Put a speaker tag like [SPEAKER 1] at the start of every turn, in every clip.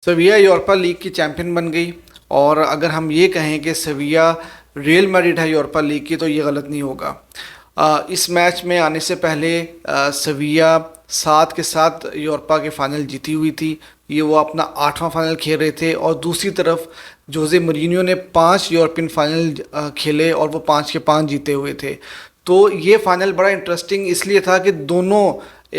[SPEAKER 1] सेविया Europa league की champion बन गई। और अगर हम ये कहें कि सेविया रियल मैड्रिड है यूरोपा लीग की, तो ये गलत नहीं होगा। इस मैच में आने से पहले सेविया 7 के 7 यूरोपा के फाइनल जीती हुई थी। ये वो अपना 8वां फाइनल खेल रहे थे। और दूसरी तरफ जोजे मourinho ने 5 यूरोपियन फाइनल खेले और वो 5 के 5 जीते हुए थे। तो ये फाइनल बड़ा इंटरेस्टिंग इसलिए था कि दोनों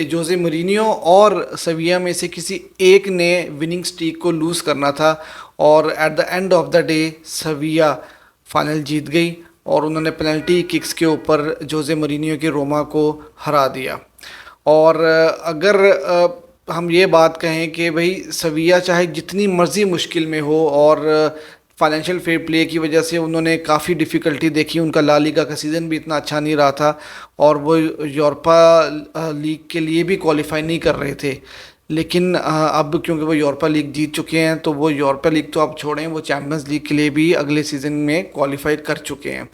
[SPEAKER 1] जोजे मourinho और सेविया में से किसी एक ने विनिंग स्ट्रीक को लूज़ करना था। और at the end of the day Sevilla final जीत गई और उन्होंने पेनल्टी किक्स के ऊपर जोजे मourinho की रोमा को हरा दिया। और अगर हम ये बात कहें कि भाई सेविया चाहे जितनी मर्ज़ी मुश्किल में हो और फाइनेंशियल फेयर प्ले की वजह से उन्होंने काफ़ी डिफ़िकल्टी देखी, उनका ला लीगा का सीज़न भी इतना अच्छा नहीं रहा था और वो यूरोपा लीग के लिए भी क्वालिफाई नहीं कर रहे थे। लेकिन अब क्योंकि वो यूरोपा लीग जीत चुके हैं तो वो यूरोपा लीग तो आप छोड़ें, वो चैम्पियंस लीग के लिए भी अगले सीज़न में क्वालिफाई कर चुके हैं।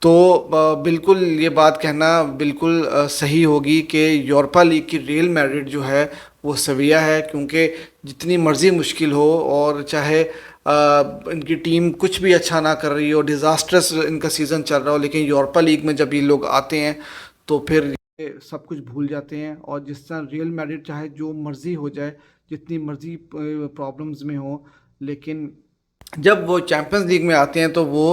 [SPEAKER 1] तो बिल्कुल ये बात कहना बिल्कुल सही होगी कि यूरोपा लीग की रियल मैड्रिड जो है वो सेविया है। क्योंकि जितनी मर्ज़ी मुश्किल हो और चाहे इनकी टीम कुछ भी अच्छा ना कर रही हो, डिज़ास्ट्रस इनका सीज़न चल रहा हो, लेकिन यूरोपा लीग में जब ये लोग आते हैं तो फिर ये सब कुछ भूल जाते हैं। और जिस तरह रियल मैड्रिड चाहे जो मर्ज़ी हो जाए, जितनी मर्ज़ी प्रॉब्लम्स में हो, लेकिन जब वो चैम्पियंस लीग में आते हैं तो वो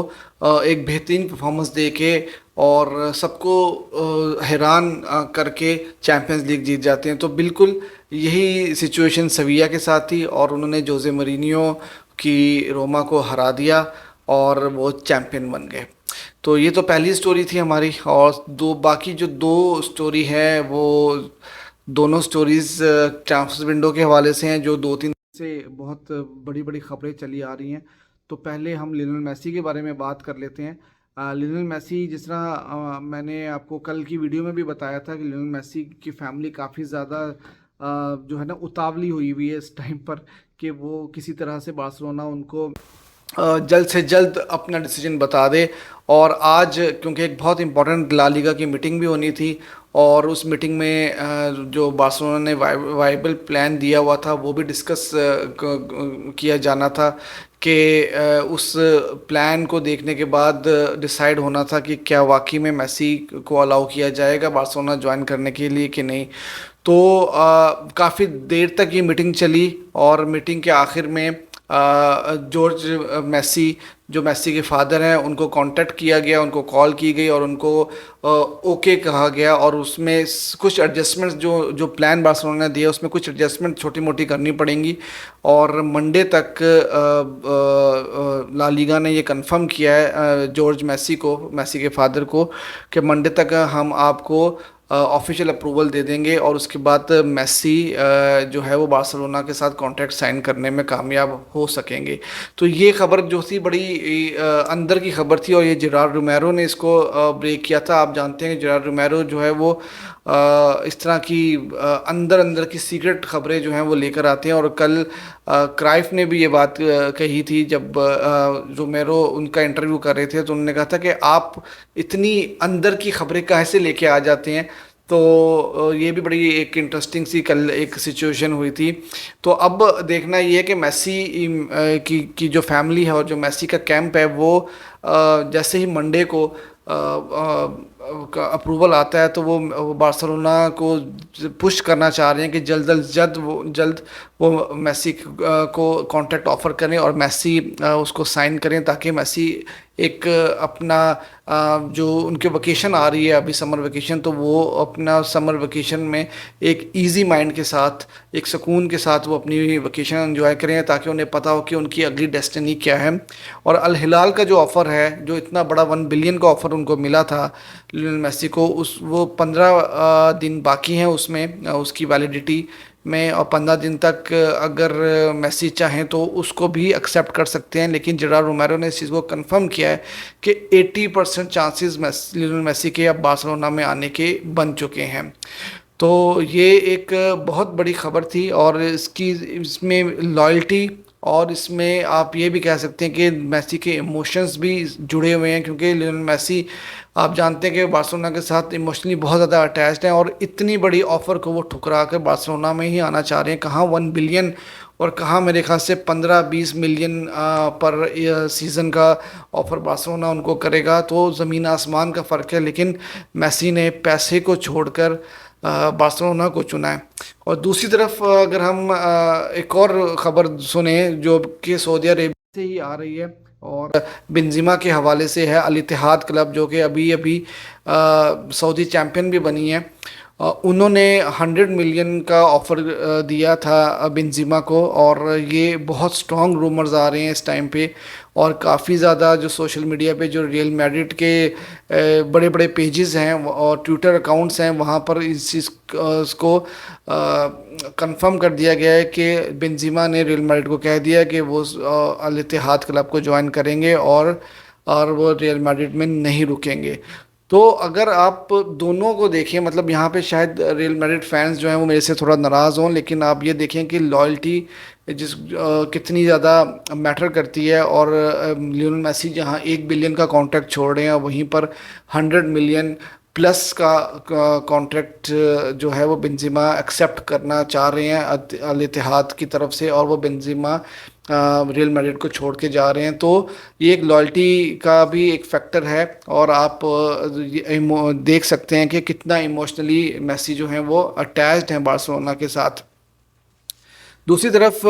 [SPEAKER 1] एक बेहतरीन परफॉर्मेंस दे के और सबको हैरान करके चैम्पियंस लीग जीत जाते हैं। तो बिल्कुल यही सिचुएशन सेविया के साथ थी और उन्होंने जोजे मourinho की रोमा को हरा दिया और वो चैम्पियन बन गए। तो ये तो पहली स्टोरी थी हमारी। और दो बाकी जो दो स्टोरी है वो दोनों स्टोरीज़ ट्रांसफर विंडो के हवाले से हैं, जो 2-3 से बहुत बड़ी बड़ी खबरें चली आ रही हैं। तो पहले हम लियोनेल मेसी के बारे में बात कर लेते हैं। लियोनेल मेसी, जिस तरह मैंने आपको कल की वीडियो में भी बताया था कि लियोनेल मेसी की फैमिली काफ़ी ज़्यादा जो है ना उतावली हुई हुई है इस टाइम पर कि वो किसी तरह से बार्सिलोना उनको जल्द से जल्द अपना डिसीजन बता दे। और आज क्योंकि एक बहुत इंपॉर्टेंट ला लीगा की मीटिंग भी होनी थी और उस मीटिंग में जो बार्सिलोना ने वाइबल प्लान दिया हुआ था वो भी डिस्कस किया जाना था कि उस प्लान को देखने के बाद डिसाइड होना था कि क्या वाकई में मेसी को अलाउ किया जाएगा बार्सिलोना ज्वाइन करने के लिए कि नहीं। तो काफ़ी देर तक ये मीटिंग चली और मीटिंग के आखिर में जॉर्ज मेसी, जो मेसी के फादर हैं, उनको कांटेक्ट किया गया, उनको कॉल की गई और उनको ओके कहा गया। और उसमें कुछ एडजस्टमेंट्स जो जो प्लान बार्सिलोना ने दिया उसमें कुछ एडजस्टमेंट छोटी मोटी करनी पड़ेंगी। और मंडे तक ला लीगा ने ये कंफर्म किया है जॉर्ज मेसी को, मेसी के फादर को, कि मंडे तक हम आपको ऑफिशियल अप्रूवल दे देंगे और उसके बाद मेसी जो है वो बार्सिलोना के साथ कॉन्ट्रैक्ट साइन करने में कामयाब हो सकेंगे। तो ये खबर जो थी बड़ी अंदर की खबर थी और ये जेरार्ड रोमेरो ने इसको ब्रेक किया था। आप जानते हैं कि जेरार्ड रोमेरो जो है वो इस तरह की अंदर अंदर की सीक्रेट खबरें जो हैं वो लेकर आते हैं। और कल क्राइफ ने भी ये बात कही थी जब रोमेरो उनका इंटरव्यू कर रहे थे, तो उन्होंने कहा था कि आप इतनी अंदर की खबरें कैसे लेके आ जाते हैं। तो ये भी बड़ी एक इंटरेस्टिंग सी कल एक सिचुएशन हुई थी। तो अब देखना ये है कि मेसी की जो फैमिली है और जो मेसी का कैंप है वो जैसे ही मंडे को का अप्रूवल आता है तो वो बार्सिलोना को पुश करना चाह रहे हैं कि जल्द वो मेसी को कॉन्ट्रैक्ट ऑफर करें और मेसी उसको साइन करें, ताकि मेसी एक अपना जो उनके वेकेशन आ रही है अभी समर वेकेशन, तो वो अपना समर वेकेशन में एक इजी माइंड के साथ, एक सुकून के साथ वो अपनी वेकेशन एंजॉय करें, ताकि उन्हें पता हो कि उनकी अगली डेस्टिनी क्या है। और अल हिलाल का जो ऑफ़र है, जो इतना बड़ा 1 बिलियन का ऑफ़र उनको मिला था लियोनेल मेसी को, उस वो 15 दिन बाकी हैं उसमें उसकी वैलिडिटी में। और 15 दिन तक अगर मेसी चाहें तो उसको भी एक्सेप्ट कर सकते हैं। लेकिन जेरार्ड रोमेरो ने इस चीज़ को कंफर्म किया है कि 80% चांसेस लियोनेल मेसी के अब बार्सिलोना में आने के बन चुके हैं। तो ये एक बहुत बड़ी खबर थी और इसमें लॉयल्टी और इसमें आप ये भी कह सकते हैं कि मेसी के इमोशंस भी जुड़े हुए हैं, क्योंकि लियोनेल मेसी आप जानते हैं कि बार्सिलोना के साथ इमोशनली बहुत ज़्यादा अटैच्ड हैं और इतनी बड़ी ऑफ़र को वो ठुकरा कर बार्सिलोना में ही आना चाह रहे हैं। कहाँ 1 बिलियन और कहाँ मेरे ख्याल से 15-20 मिलियन पर सीज़न का ऑफर बार्सिलोना उनको करेगा। तो ज़मीन आसमान का फ़र्क है, लेकिन मेसी ने पैसे को छोड़कर बार्सिलोना को चुना है। और दूसरी तरफ अगर हम एक और ख़बर सुने जो कि सऊदी अरेबिया से ही आ रही है और बेंजिमा के हवाले से है, अल इत्तेहाद क्लब जो कि अभी अभी सऊदी चैंपियन भी बनी है, उन्होंने 100 मिलियन का ऑफ़र दिया था बेंजिमा को। और ये बहुत स्ट्रॉन्ग रूमर्स आ रहे हैं इस टाइम पे, और काफ़ी ज़्यादा जो सोशल मीडिया पे जो रियल मैड्रिड के बड़े बड़े पेजेस हैं और ट्विटर अकाउंट्स हैं, वहाँ पर इस चीज़ को कंफर्म कर दिया गया है कि बेंजिमा ने रियल मैड्रिड को कह दिया कि वो अल इत्तेहाद क्लब को ज्वाइन करेंगे और वो रियल मैड्रिड में नहीं रुकेंगे। तो अगर आप दोनों को देखें, मतलब यहाँ पे शायद रियल मैड्रिड फैंस जो हैं वो मेरे से थोड़ा नाराज़ हों, लेकिन आप ये देखें कि लॉयल्टी कितनी ज़्यादा मैटर करती है। और लियोनेल मेसी जहाँ 1 बिलियन का कॉन्ट्रैक्ट छोड़ रहे हैं, वहीं पर 100 मिलियन प्लस का कॉन्ट्रैक्ट जो है वो बेंजिमा एक्सेप्ट करना चाह रहे हैं अल इत्तेहाद की तरफ से, और वो बेंजिमा रियल मैड्रिड को छोड़ के जा रहे हैं। तो ये एक लॉयल्टी का भी एक फैक्टर है, और आप देख सकते हैं कि कितना इमोशनली मेसी जो हैं वो अटैच्ड हैं बार्सिलोना के साथ। दूसरी तरफ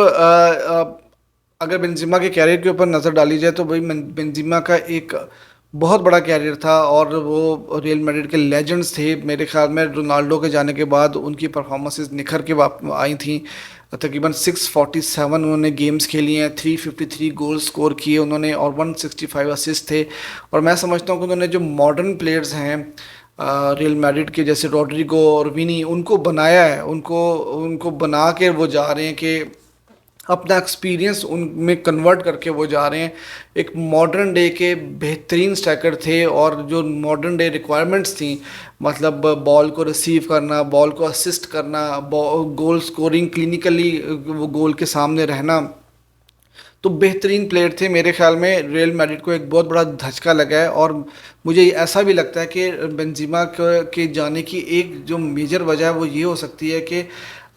[SPEAKER 1] अगर बेंजिमा के कैरियर के ऊपर नज़र डाली जाए तो भाई बेंजिमा का एक बहुत बड़ा कैरियर था, और वो रियल मैड्रिड के लेजेंड्स थे। मेरे ख्याल में रोनाल्डो के जाने के बाद उनकी परफॉर्मेंसेस निखर के आई थी। तकरीबन 647 उन्होंने गेम्स खेली हैं, 353 गोल स्कोर किए उन्होंने, और 165 असिस्ट थे। और मैं समझता हूँ कि उन्होंने जो मॉडर्न प्लेयर्स हैं रियल मैड्रिड के, जैसे रॉड्रिगो और विनी, उनको बनाया है, उनको उनको बना के वो जा रहे हैं कि अपना एक्सपीरियंस उनमें कन्वर्ट करके वो जा रहे हैं। एक मॉडर्न डे के बेहतरीन स्ट्राइकर थे, और जो मॉडर्न डे रिक्वायरमेंट्स थी, मतलब बॉल को रिसीव करना, बॉल को असिस्ट करना, गोल स्कोरिंग, क्लिनिकली वो गोल के सामने रहना, तो बेहतरीन प्लेयर थे। मेरे ख्याल में रियल मैड्रिड को एक बहुत बड़ा धचका लगा है। और मुझे ऐसा भी लगता है कि बेंजिमा के जाने की एक जो मेजर वजह है वो ये हो सकती है कि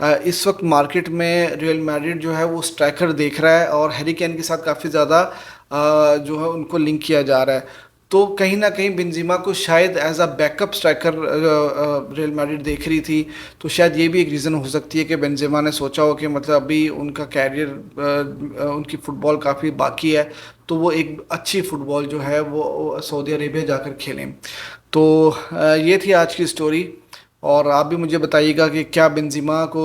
[SPEAKER 1] इस वक्त मार्केट में रियल मैड्रिड जो है वो स्ट्राइकर देख रहा है, और हैरी केन के साथ काफ़ी ज़्यादा जो है उनको लिंक किया जा रहा है। तो कहीं ना कहीं बेंजिमा को शायद as a backup striker Real Madrid देख रही थी। तो शायद ये भी एक रीज़न हो सकती है कि बेंजिमा ने सोचा हो कि मतलब अभी उनका कैरियर, उनकी फ़ुटबॉल काफ़ी बाकी है, तो वो एक अच्छी फ़ुटबॉल जो है वो सऊदी अरेबिया जाकर खेलें। तो ये थी आज की स्टोरी। और आप भी मुझे बताइएगा कि क्या बेंजिमा को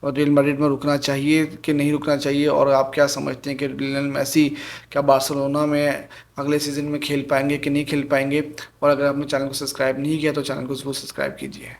[SPEAKER 1] रियल मैड्रिड में रुकना चाहिए कि नहीं रुकना चाहिए, और आप क्या समझते हैं कि लियोनेल मेसी क्या बार्सिलोना में अगले सीज़न में खेल पाएंगे कि नहीं खेल पाएंगे। और अगर आपने चैनल को सब्सक्राइब नहीं किया तो चैनल को ज़रूर सब्सक्राइब कीजिए।